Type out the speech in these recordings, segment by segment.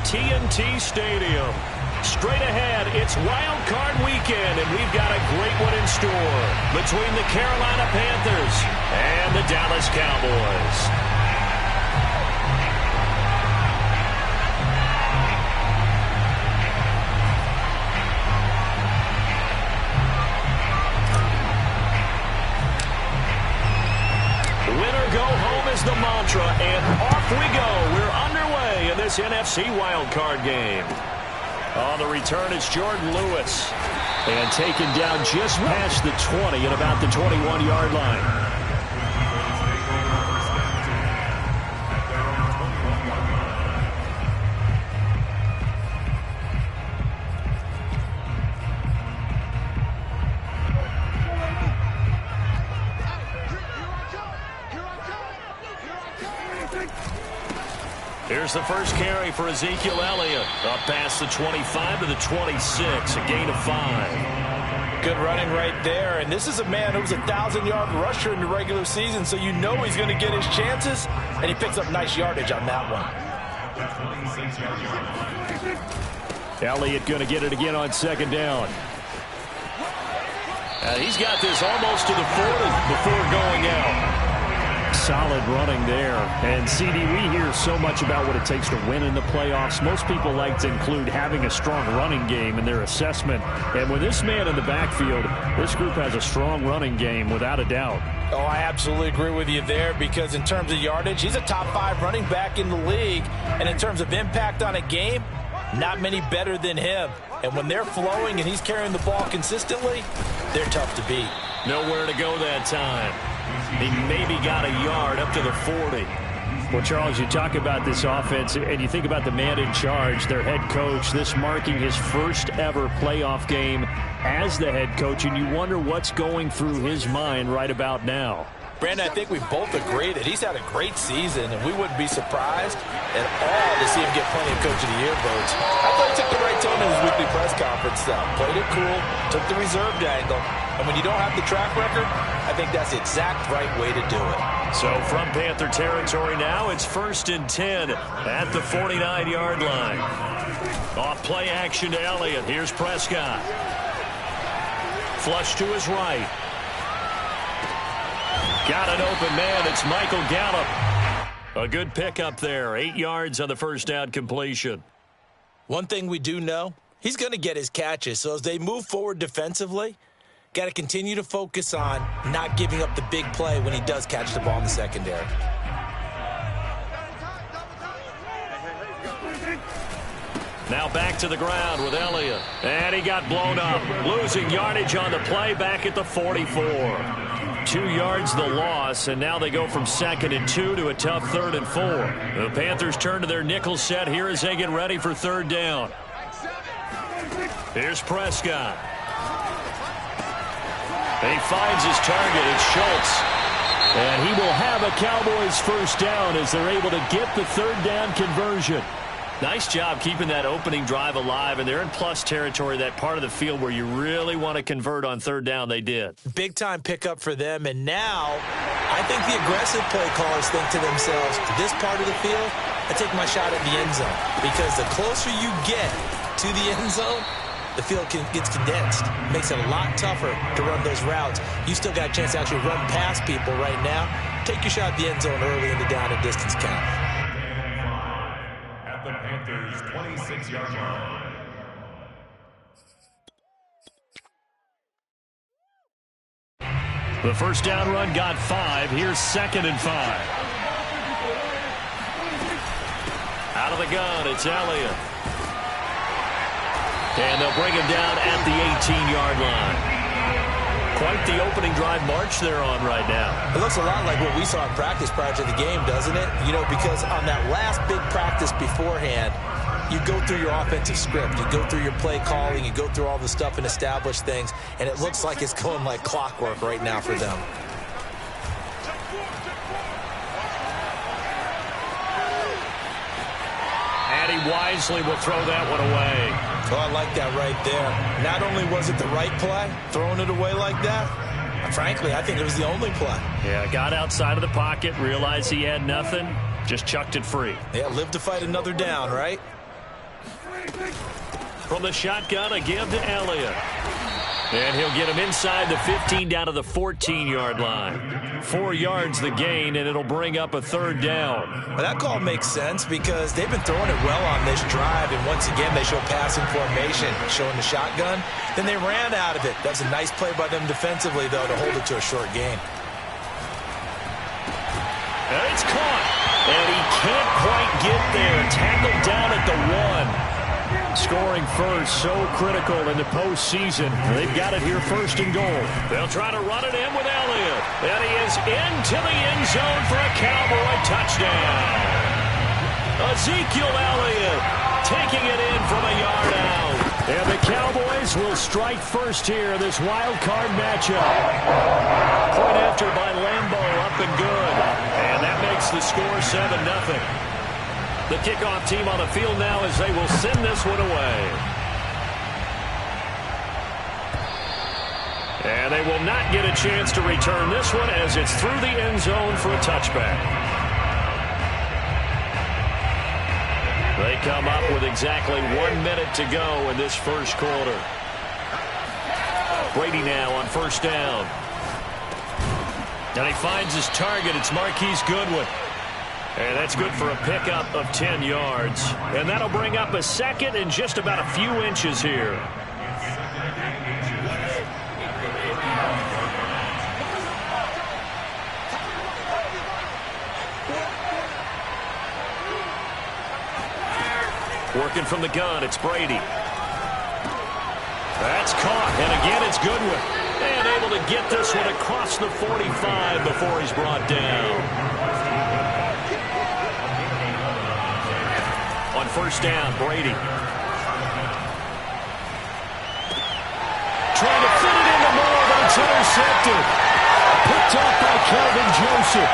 TNT Stadium. Straight ahead, it's Wild Card Weekend, and we've got a great one in store between the Carolina Panthers and the Dallas Cowboys. Winner go home is the mantra, and off we go. We're underway in this NFC wildcard game. On the return, it's Jordan Lewis. And taken down just past the 20 and about the 21-yard line. Here's the first carry for Ezekiel Elliott. Up past the 25 to the 26, a gain of 5. Good running right there. And this is a man who was a 1,000-yard rusher in the regular season, so you know he's going to get his chances, and he picks up nice yardage on that one. Elliott going to get it again on second down. He's got this almost to the 40 before going out. Solid running there. And, CD, we hear so much about what it takes to win in the playoffs. Most people like to include having a strong running game in their assessment. And with this man in the backfield, this group has a strong running game without a doubt. Oh, I absolutely agree with you there, because in terms of yardage, he's a top 5 running back in the league. And in terms of impact on a game, not many better than him. And when they're flowing and he's carrying the ball consistently, they're tough to beat. Nowhere to go that time. He maybe got a yard up to the 40. Well, Charles, you talk about this offense, and you think about the man in charge, their head coach, this marking his first ever playoff game as the head coach, and you wonder what's going through his mind right about now. Brandon, I think we both agree that he's had a great season, and we wouldn't be surprised at all to see him get plenty of Coach of the Year votes. I thought he took the right tone in his weekly press conference, though. Played it cool, took the reserved angle, and when you don't have the track record, I think that's the exact right way to do it. So from Panther territory now, it's 1st and 10 at the 49-yard line. Off play action to Elliott. Here's Prescott. Flush to his right. Got an open man. It's Michael Gallup. A good pickup there. 8 yards on the first down completion. One thing we do know, he's going to get his catches. So as they move forward defensively, got to continue to focus on not giving up the big play when he does catch the ball in the secondary. Now back to the ground with Elliott. And he got blown up. Losing yardage on the play back at the 44. 2 yards the loss, and now they go from 2nd and 2 to a tough 3rd and 4. The Panthers turn to their nickel set here as they get ready for 3rd down. Here's Prescott. He finds his target. It's Schultz. And he will have a Cowboys first down as they're able to get the 3rd down conversion. Nice job keeping that opening drive alive, and they're in plus territory, that part of the field where you really want to convert on 3rd down. They did. Big-time pickup for them, and now I think the aggressive play callers think to themselves, this part of the field, I take my shot at the end zone, because the closer you get to the end zone, the field gets condensed. It makes it a lot tougher to run those routes. You still got a chance to actually run past people right now. Take your shot at the end zone early in the down and distance count. At the Panthers' 26-yard line. The first down run got 5. Here's 2nd and 5. Out of the gun, it's Elliott. And they'll bring him down at the 18-yard line. Quite the opening drive march they're on right now. It looks a lot like what we saw in practice prior to the game, doesn't it? You know, because on that last big practice beforehand, you go through your offensive script, you go through your play calling, you go through all the stuff and establish things, and it looks like it's going like clockwork right now for them. And he wisely will throw that one away. Oh, I like that right there. Not only was it the right play, throwing it away like that, frankly, I think it was the only play. Yeah, got outside of the pocket, realized he had nothing, just chucked it free. Yeah, live to fight another down, right? From the shotgun, a give to Elliott. And he'll get him inside the 15 down to the 14-yard line. 4 yards the gain, and it'll bring up a third down. Well, that call makes sense because they've been throwing it well on this drive, and once again they show passing formation, showing the shotgun. Then they ran out of it. That's a nice play by them defensively, though, to hold it to a short gain. And it's caught, and he can't quite get there. Tackled down at the 1. Scoring first, so critical in the postseason. They've got it here first and goal. They'll try to run it in with Elliott. And he is into the end zone for a Cowboy touchdown. Ezekiel Elliott taking it in from a yard out. And the Cowboys will strike first here in this wild card matchup. Point after by Lambeau, up and good. And that makes the score 7-0. The kickoff team on the field now as they will send this one away. And they will not get a chance to return this one as it's through the end zone for a touchback. They come up with exactly 1 minute to go in this first quarter. Brady now on first down. And he finds his target. It's Marquise Goodwin. And that's good for a pickup of 10 yards. And that'll bring up a second and just about a few inches here. Working from the gun, it's Brady. That's caught, and again it's Goodwin. And able to get this one across the 45 before he's brought down. On first down, Brady. Trying to fit it into Moore, but it's intercepted. Picked off by Kelvin Joseph.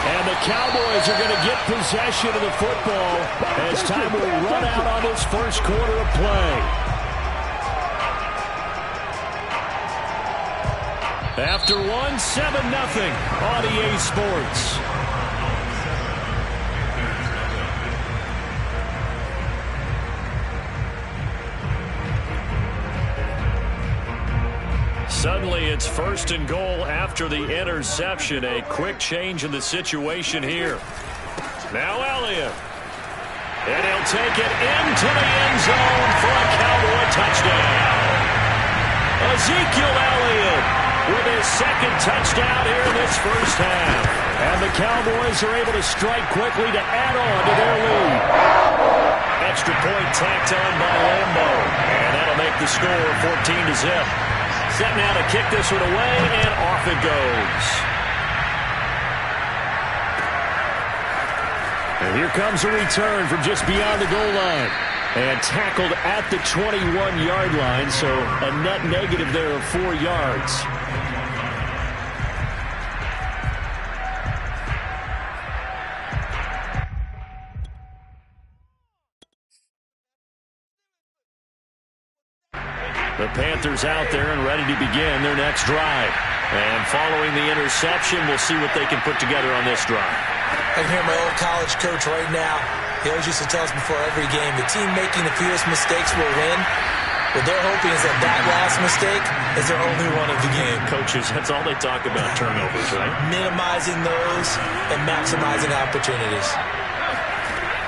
And the Cowboys are going to get possession of the football as time will run out on this first quarter of play. After 7-0 on EA Sports. Suddenly, it's first and goal after the interception. A quick change in the situation here. Now Elliott. And he'll take it into the end zone for a Cowboy touchdown. Ezekiel Elliott with his second touchdown here in this first half. And the Cowboys are able to strike quickly to add on to their lead. Extra point tacked on by Lambeau. And that'll make the score 14-0. Set now to kick this one away, and off it goes. And here comes a return from just beyond the goal line. And tackled at the 21-yard line, so a net negative there of 4 yards. The Panthers out there and ready to begin their next drive. And following the interception, we'll see what they can put together on this drive. I can hear my old college coach right now. He always used to tell us before every game, the team making the fewest mistakes will win. What they're hoping is that that last mistake is their only one of the game. Coaches, that's all they talk about, turnovers, right? Minimizing those and maximizing opportunities.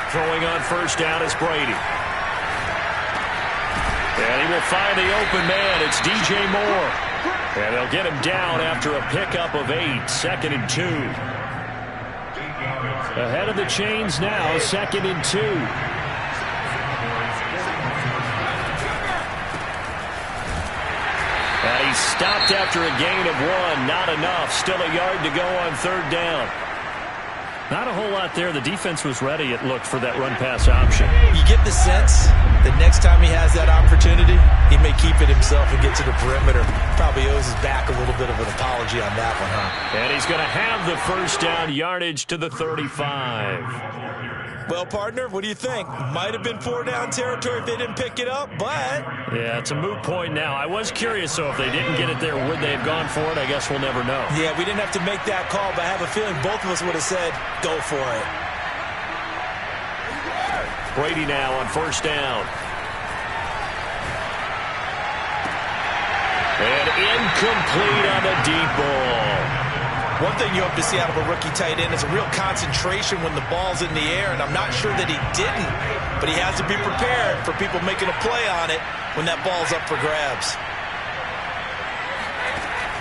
Throwing on first down is Brady. And he will find the open man. It's DJ Moore. And they'll get him down after a pickup of 8. 2nd and 2. Ahead of the chains now. 2nd and 2. And he's stopped after a gain of 1. Not enough. Still a yard to go on third down. Not a whole lot there. The defense was ready, it looked, for that run-pass option. You get the sense that next time he has that opportunity, he may keep it himself and get to the perimeter. Probably owes his back a little bit of an apology on that one, huh? And he's going to have the first down, yardage to the 35. Well, partner, what do you think? Might have been 4-down territory if they didn't pick it up, but... Yeah, it's a moot point now. I was curious, though, if they didn't get it there, would they have gone for it? I guess we'll never know. Yeah, we didn't have to make that call, but I have a feeling both of us would have said, go for it. Brady now on first down. And incomplete on the deep ball. One thing you hope to see out of a rookie tight end is a real concentration when the ball's in the air, and I'm not sure that he didn't, but he has to be prepared for people making a play on it when that ball's up for grabs.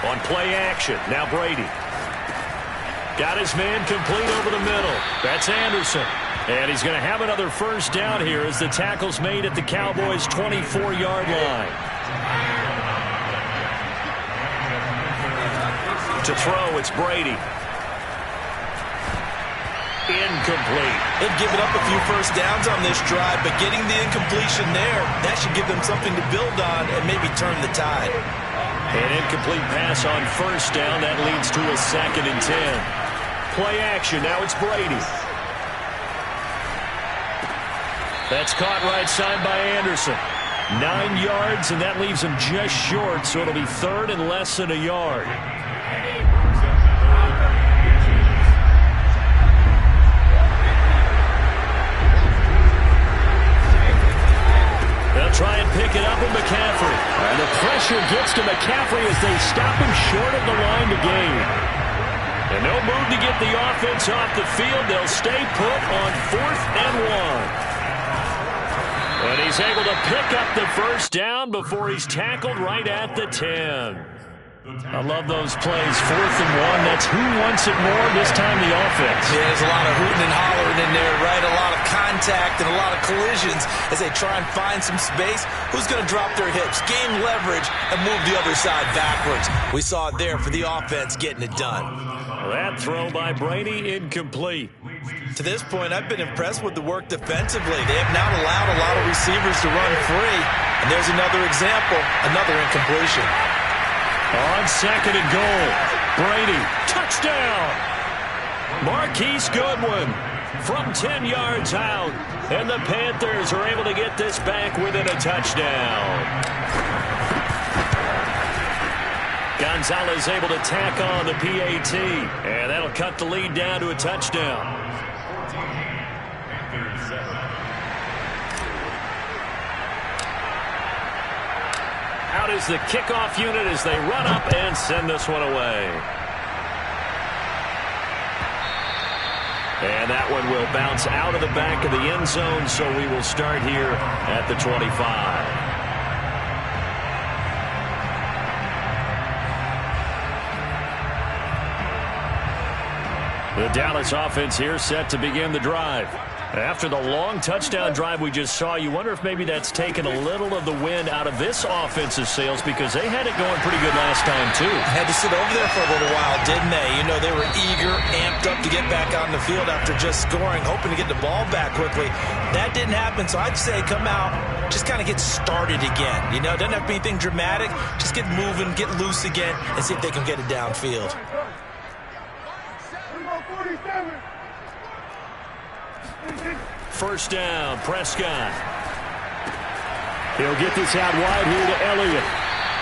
On play action, now Brady. Got his man complete over the middle. That's Anderson. And he's going to have another first down here as the tackle's made at the Cowboys' 24-yard line. To throw, it's Brady. Incomplete. They've given up a few first downs on this drive, but getting the incompletion there, that should give them something to build on and maybe turn the tide. An incomplete pass on first down. That leads to a 2nd and 10. Play action. Now it's Brady. That's caught right side by Anderson. 9 yards, and that leaves him just short, so it'll be 3rd and less than a yard. They'll try and pick it up with McCaffrey. And the pressure gets to McCaffrey as they stop him short of the line to gain. And no move to get the offense off the field. They'll stay put on 4th and 1. And he's able to pick up the first down before he's tackled right at the 10. I love those plays. 4th and 1. That's who wants it more, this time the offense. Yeah, there's a lot of hooting and hollering in there, right? A lot of contact and a lot of collisions as they try and find some space. Who's going to drop their hips, gain leverage, and move the other side backwards? We saw it there for the offense getting it done. That throw by Brady, incomplete. To this point, I've been impressed with the work defensively. They have not allowed a lot of receivers to run free. And there's another example, another incompletion. On 2nd and goal, Brady, touchdown! Marquise Goodwin from 10 yards out, and the Panthers are able to get this back within a touchdown. Gonzalez able to tack on the PAT, and that'll cut the lead down to a touchdown. Out is the kickoff unit as they run up and send this one away. And that one will bounce out of the back of the end zone, so we will start here at the 25. The Dallas offense here set to begin the drive. After the long touchdown drive we just saw, you wonder if maybe that's taken a little of the wind out of this offensive sails because they had it going pretty good last time, too. Had to sit over there for a little while, didn't they? You know, they were eager, amped up to get back on the field after just scoring, hoping to get the ball back quickly. That didn't happen, so I'd say come out, just kind of get started again. You know, it doesn't have to be anything dramatic. Just get moving, get loose again, and see if they can get it downfield. First down, Prescott. He'll get this out wide here to Elliott.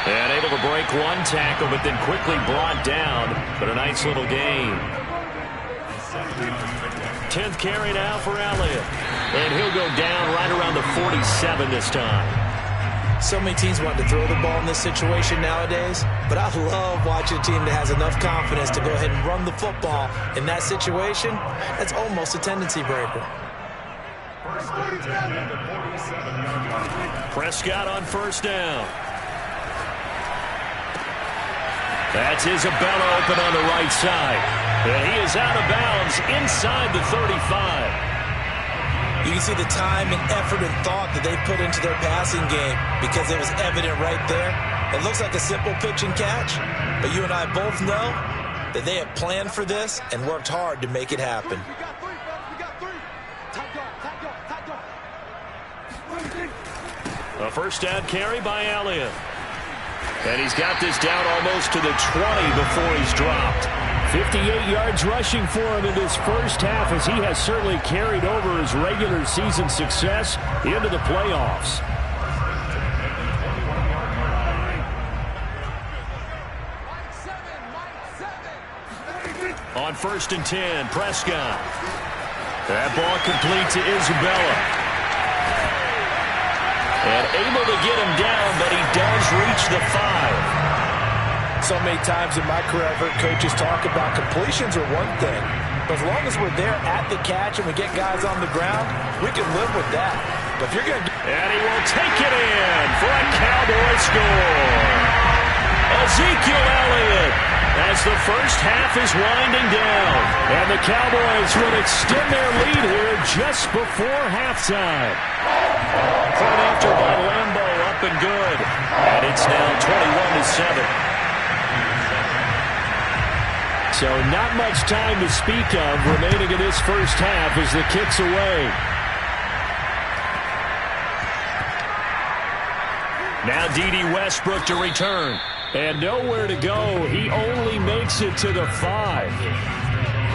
And able to break one tackle, but then quickly brought down. But a nice little gain. 10th carry now for Elliott. And he'll go down right around the 47 this time. So many teams want to throw the ball in this situation nowadays, but I love watching a team that has enough confidence to go ahead and run the football in that situation. That's almost a tendency breaker. Prescott on first down. That's Isabella open on the right side. And he is out of bounds inside the 35. You can see the time and effort and thought that they put into their passing game because it was evident right there. It looks like a simple pitch and catch, but you and I both know that they have planned for this and worked hard to make it happen. A first down carry by Elliott. And he's got this down almost to the 20 before he's dropped. 58 yards rushing for him in this first half as he has certainly carried over his regular season success into the playoffs. On 1st and 10, Prescott. That ball complete to Isabella. And able to get him down, but he does reach the 5. So many times in my career, I've heard coaches talk about completions are one thing. But as long as we're there at the catch and we get guys on the ground, we can live with that. But if you're going to... And he will take it in for a Cowboy score. Ezekiel Elliott as the first half is winding down. And the Cowboys will extend their lead here just before halftime. Point after by Lambeau, up and good. And it's now 21-7. So not much time to speak of remaining in this first half as the kick's away. Now D.D. Westbrook to return. And nowhere to go. He only makes it to the 5.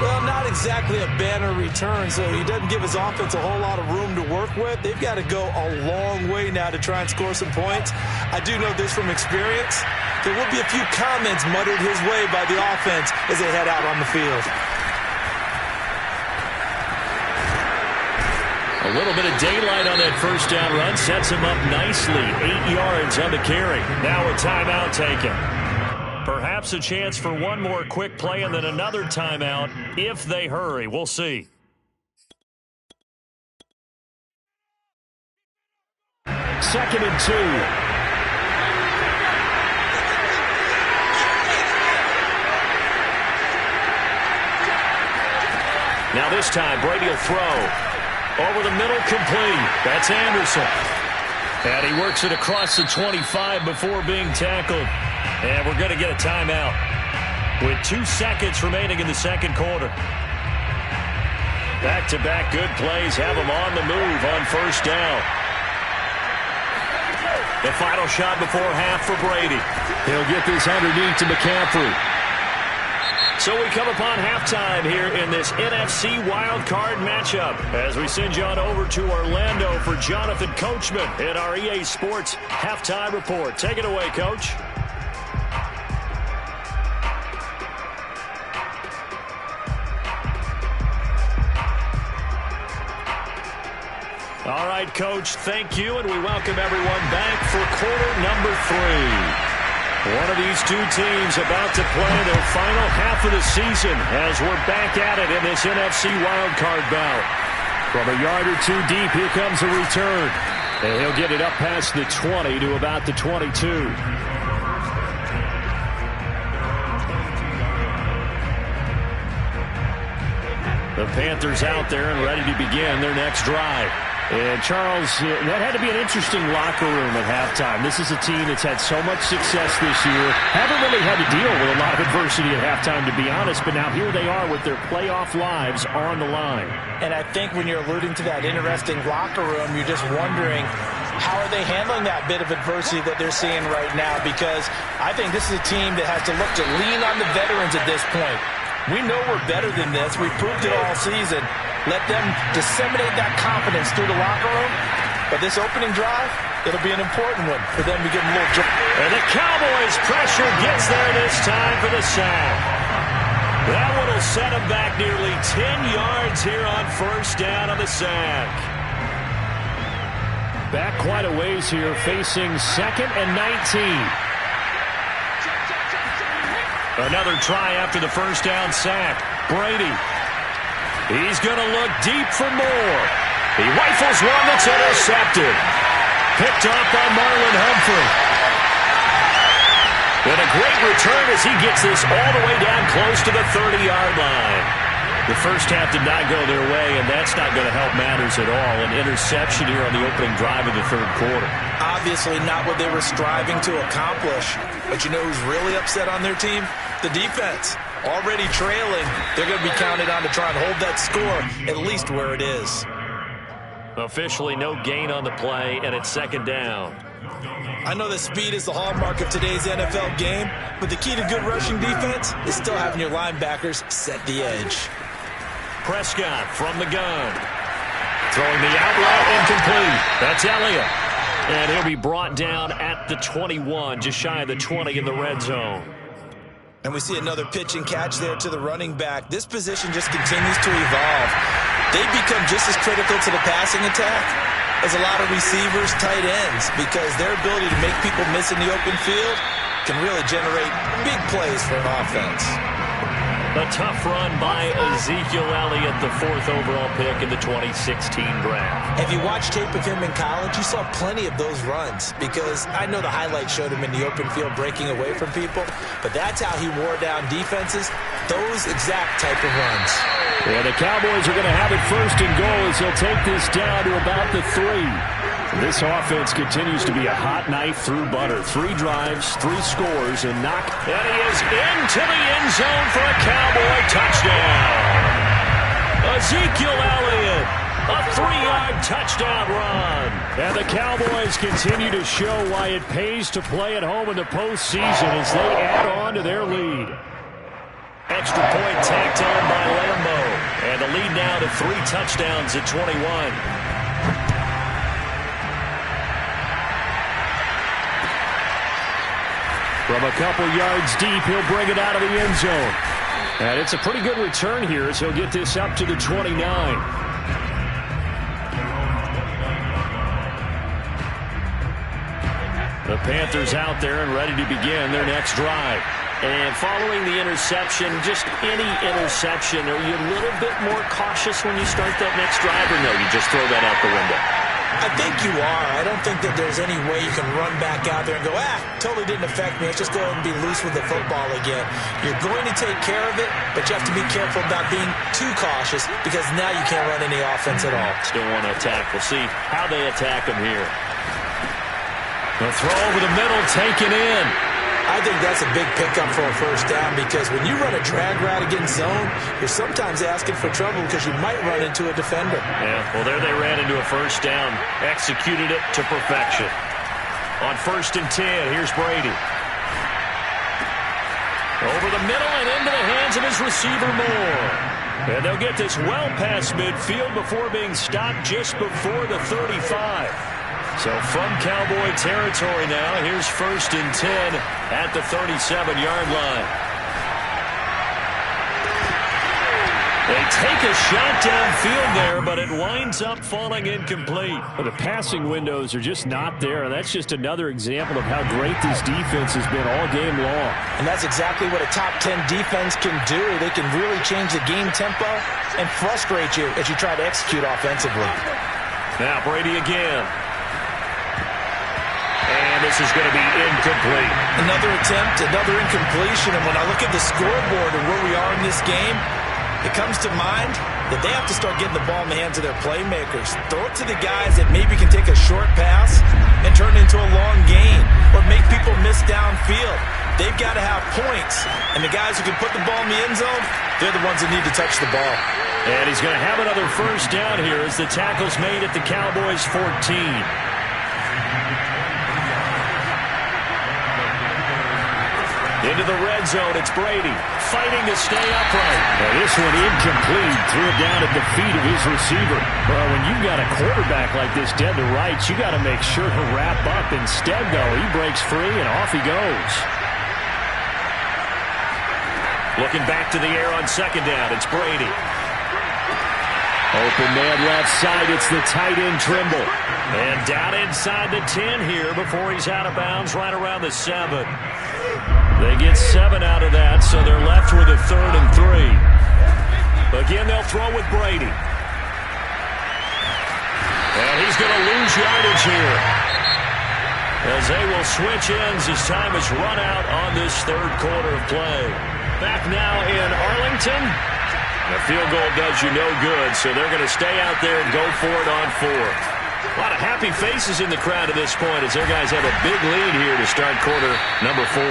Well, not exactly a banner return, so he doesn't give his offense a whole lot of room to work with. They've got to go a long way now to try and score some points. I do know this from experience. There will be a few comments muttered his way by the offense as they head out on the field. A little bit of daylight on that first down run sets him up nicely. 8 yards on the carry. Now a timeout taken. Perhaps a chance for one more quick play and then another timeout if they hurry. We'll see. Second and 2. Now this time, Brady will throw. Over the middle, complete. That's Anderson. And he works it across the 25 before being tackled. And we're going to get a timeout with 2 seconds remaining in the second quarter. Back-to-back good plays have him on the move on first down. The final shot before half for Brady. He'll get this underneath to McCaffrey. So we come upon halftime here in this NFC wildcard matchup as we send you on over to Orlando for Jonathan Coachman in our EA Sports Halftime Report. Take it away, Coach. All right, Coach, thank you, and we welcome everyone back for quarter number 3. One of these two teams about to play their final half of the season as we're back at it in this NFC wildcard bout. From a yard or two deep, here comes a return. And he'll get it up past the 20 to about the 22. The Panthers out there and ready to begin their next drive. And, Charles, that had to be an interesting locker room at halftime. This is a team that's had so much success this year. Haven't really had to deal with a lot of adversity at halftime, to be honest. But now here they are with their playoff lives on the line. And I think when you're alluding to that interesting locker room, you're just wondering, how are they handling that bit of adversity that they're seeing right now? Because I think this is a team that has to look to lean on the veterans at this point. We know we're better than this. We've proved it all season. Let them disseminate that confidence through the locker room. But this opening drive, it'll be an important one for them to give them a little jump. And the Cowboys' pressure gets there this time for the sack. That one will set them back nearly 10 yards here on first down on the sack. Back quite a ways here, facing 2nd and 19. Another try after the first down sack. Brady. He's going to look deep for more. He rifles one that's intercepted. Picked off by Marlon Humphrey. And a great return as he gets this all the way down close to the 30-yard line. The first half did not go their way, and that's not going to help matters at all. An interception here on the opening drive of the third quarter. Obviously not what they were striving to accomplish. But you know who's really upset on their team? The defense. Already trailing, they're going to be counted on to try and hold that score at least where it is. Officially no gain on the play, and it's second down. I know that speed is the hallmark of today's NFL game, but the key to good rushing defense is still having your linebackers set the edge. Prescott from the gun. Throwing the out route incomplete. That's Elliott. And he'll be brought down at the 21, just shy of the 20 in the red zone. And we see another pitch and catch there to the running back. This position just continues to evolve. They become just as critical to the passing attack is a lot of receivers, tight ends, because their ability to make people miss in the open field can really generate big plays for an offense. A tough run by Ezekiel Elliott, the 4th overall pick in the 2016 draft. If you watched tape of him in college, you saw plenty of those runs, because I know the highlights showed him in the open field breaking away from people, but that's how he wore down defenses, those exact type of runs. Yeah, the Cowboys are going to have it 1st and goal as he'll take this down to about the 3. This offense continues to be a hot knife through butter. 3 drives, 3 scores, and knock. And he is into the end zone for a Cowboy touchdown. Ezekiel Elliott, a 3-yard touchdown run. And the Cowboys continue to show why it pays to play at home in the postseason as they add on to their lead. Extra point tacked on by Lambo. And the lead now to 3 touchdowns at 21. From a couple yards deep, he'll bring it out of the end zone. And it's a pretty good return here as he'll get this up to the 29. The Panthers out there and ready to begin their next drive. And following the interception, just any interception, are you a little bit more cautious when you start that next drive, or no, you just throw that out the window? I think you are. I don't think that there's any way you can run back out there and go, totally didn't affect me. Let's just go ahead and be loose with the football again. You're going to take care of it, but you have to be careful about being too cautious because now you can't run any offense at all. Still want to attack. We'll see how they attack him here. The throw over the middle, taken in. I think that's a big pickup for a 1st down because when you run a drag route against zone, you're sometimes asking for trouble because you might run into a defender. Yeah, well, there they ran into a 1st down. Executed it to perfection. On 1st and 10, here's Brady. Over the middle and into the hands of his receiver Moore. And they'll get this well past midfield before being stopped just before the 35. So from Cowboy territory now, here's 1st and 10 at the 37-yard line. They take a shot downfield there, but it winds up falling incomplete. Well, the passing windows are just not there, and that's just another example of how great this defense has been all game long. And that's exactly what a top 10 defense can do. They can really change the game tempo and frustrate you as you try to execute offensively. Now Brady again. And this is going to be incomplete. Another attempt, another incompletion. And when I look at the scoreboard and where we are in this game, it comes to mind that they have to start getting the ball in the hands of their playmakers. Throw it to the guys that maybe can take a short pass and turn it into a long gain or make people miss downfield. They've got to have points. And the guys who can put the ball in the end zone, they're the ones that need to touch the ball. And he's going to have another 1st down here as the tackle's made at the Cowboys' 14. Into the red zone, it's Brady fighting to stay upright. Now this one incomplete, threw it down at the feet of his receiver. Well, when you've got a quarterback like this dead to rights, you got to make sure to wrap up. Instead, though, he breaks free and off he goes. Looking back to the air on 2nd down, it's Brady. Open man left side, it's the tight end Trimble. And down inside the 10 here before he's out of bounds right around the 7. They get 7 out of that, so they're left with a 3rd and 3. Again, they'll throw with Brady. And he's going to lose yardage here, as they will switch ends as time is run out on this 3rd quarter of play. Back now in Arlington. The field goal does you no good, so they're going to stay out there and go for it on 4th. A lot of happy faces in the crowd at this point as their guys have a big lead here to start quarter number 4.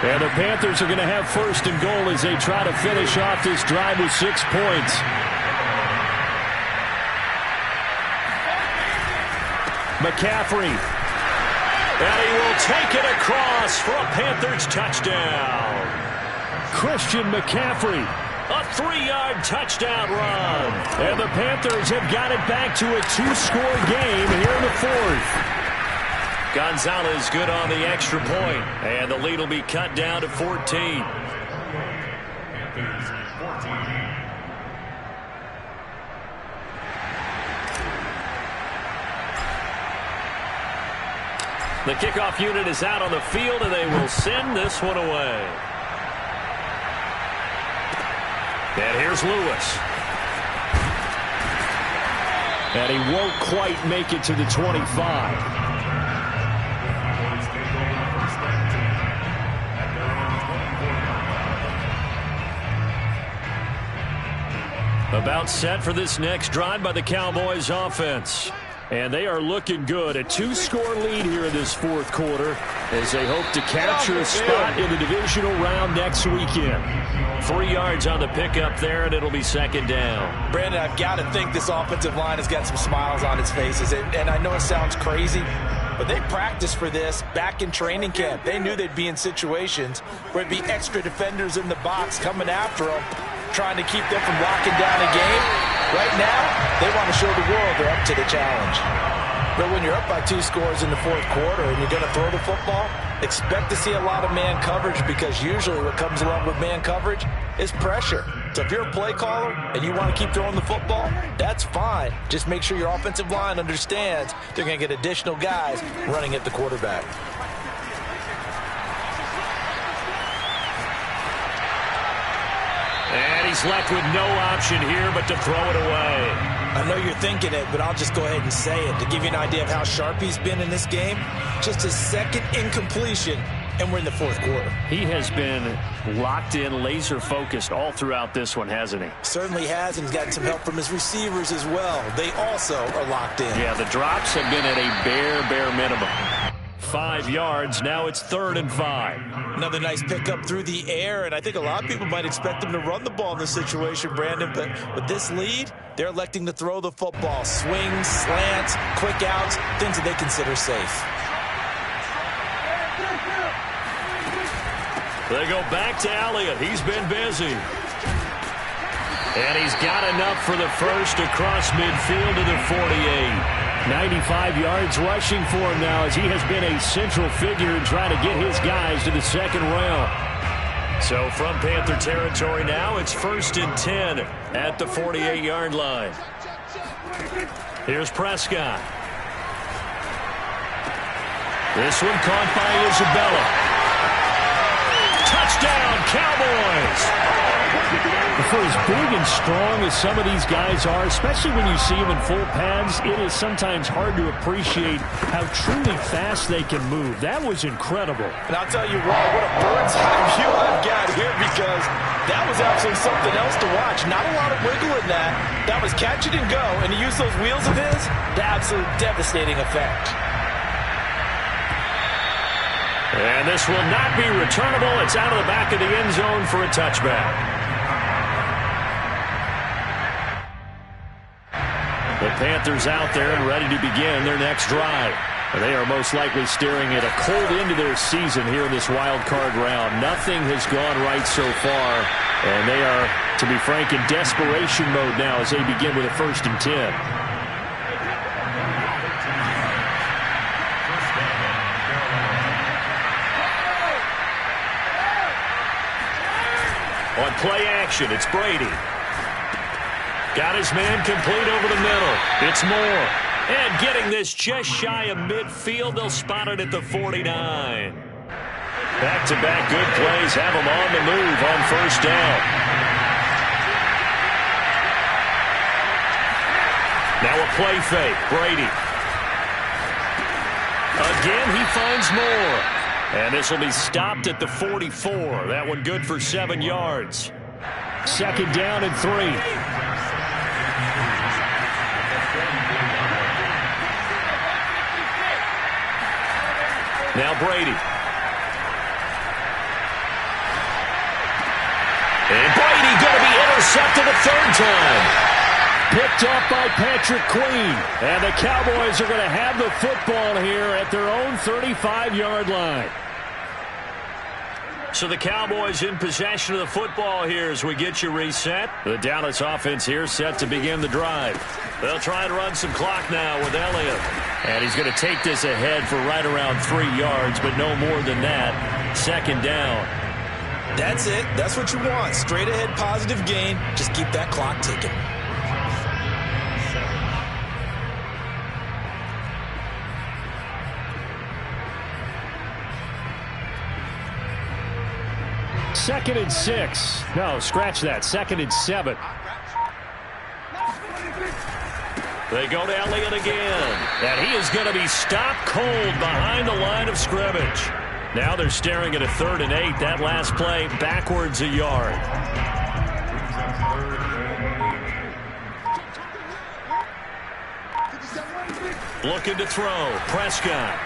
And the Panthers are going to have 1st and goal as they try to finish off this drive with 6 points. McCaffrey. And he will take it across for a Panthers touchdown. Christian McCaffrey. A 3-yard touchdown run. And the Panthers have got it back to a 2-score game here in the 4th. Gonzalez good on the extra point. And the lead will be cut down to 14. Panthers 14. The kickoff unit is out on the field, and they will send this one away. And here's Lewis. And he won't quite make it to the 25. About set for this next drive by the Cowboys offense. And they are looking good. A 2-score lead here in this fourth quarter as they hope to capture a spot in the divisional round next weekend. 3 yards on the pickup there, and it'll be second down. Brandon, I've got to think this offensive line has got some smiles on its faces. And I know it sounds crazy, but they practiced for this back in training camp. They knew they'd be in situations where it'd be extra defenders in the box coming after them, trying to keep them from locking down a game. Right now, they want to show the world they're up to the challenge. But when you're up by 2 scores in the fourth quarter and you're going to throw the football, expect to see a lot of man coverage, because usually what comes along with man coverage is pressure. So if you're a play caller and you want to keep throwing the football, that's fine. Just make sure your offensive line understands they're going to get additional guys running at the quarterback. And he's left with no option here but to throw it away. I know you're thinking it, but I'll just go ahead and say it. To give you an idea of how sharp he's been in this game, just his second incompletion, and we're in the fourth quarter. He has been locked in, laser-focused all throughout this one, hasn't he? Certainly has, and he's gotten some help from his receivers as well. They also are locked in. Yeah, the drops have been at a bare minimum. 5 yards, now it's 3rd and 5. Another nice pickup through the air, and I think a lot of people might expect him to run the ball in this situation, Brandon, but with this lead, they're electing to throw the football. Swings, slants, quick outs, things that they consider safe. They go back to Elliott. He's been busy. And he's got enough for the first across midfield to the 48. 95 yards rushing for him now, as he has been a central figure in trying to get his guys to the second round. So from Panther territory now, it's 1st and 10 at the 48-yard line. Here's Prescott. This one caught by Isabella. Touchdown, Cowboys! For as big and strong as some of these guys are, especially when you see them in full pads, it is sometimes hard to appreciate how truly fast they can move. That was incredible. And I'll tell you what a bird's eye view I've got here, because that was absolutely something else to watch. Not a lot of wiggle in that. That was catch it and go, and to use those wheels of his, the absolute devastating effect. And this will not be returnable. It's out of the back of the end zone for a touchback. The Panthers out there and ready to begin their next drive. They are most likely staring at a cold end to their season here in this wild card round. Nothing has gone right so far, and they are, to be frank, in desperation mode now as they begin with a 1st and 10. On play action, it's Brady. Got his man complete over the middle. It's Moore. And getting this just shy of midfield, they'll spot it at the 49. Back-to-back good plays have them on the move on 1st down. Now a play fake. Brady. Again, he finds Moore. And this will be stopped at the 44. That one good for 7 yards. 2nd down and 3. Now Brady. And Brady going to be intercepted a 3rd time. Picked off by Patrick Queen. And the Cowboys are going to have the football here at their own 35-yard line. So the Cowboys in possession of the football here as we get you reset. The Dallas offense here set to begin the drive. They'll try and run some clock now with Elliott. And he's going to take this ahead for right around 3 yards, but no more than that. 2nd down. That's it. That's what you want. Straight ahead positive gain. Just keep that clock ticking. 2nd and 6. No, scratch that. 2nd and 7. They go to Elliott again. And he is going to be stopped cold behind the line of scrimmage. Now they're staring at a 3rd and 8. That last play backwards a yard. Looking to throw. Prescott.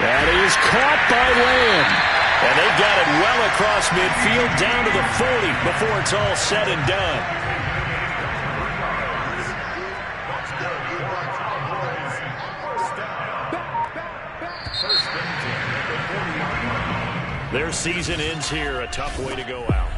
And he is caught by Lamb. And they got it well across midfield down to the 40 before it's all said and done. Their season ends here. A tough way to go out.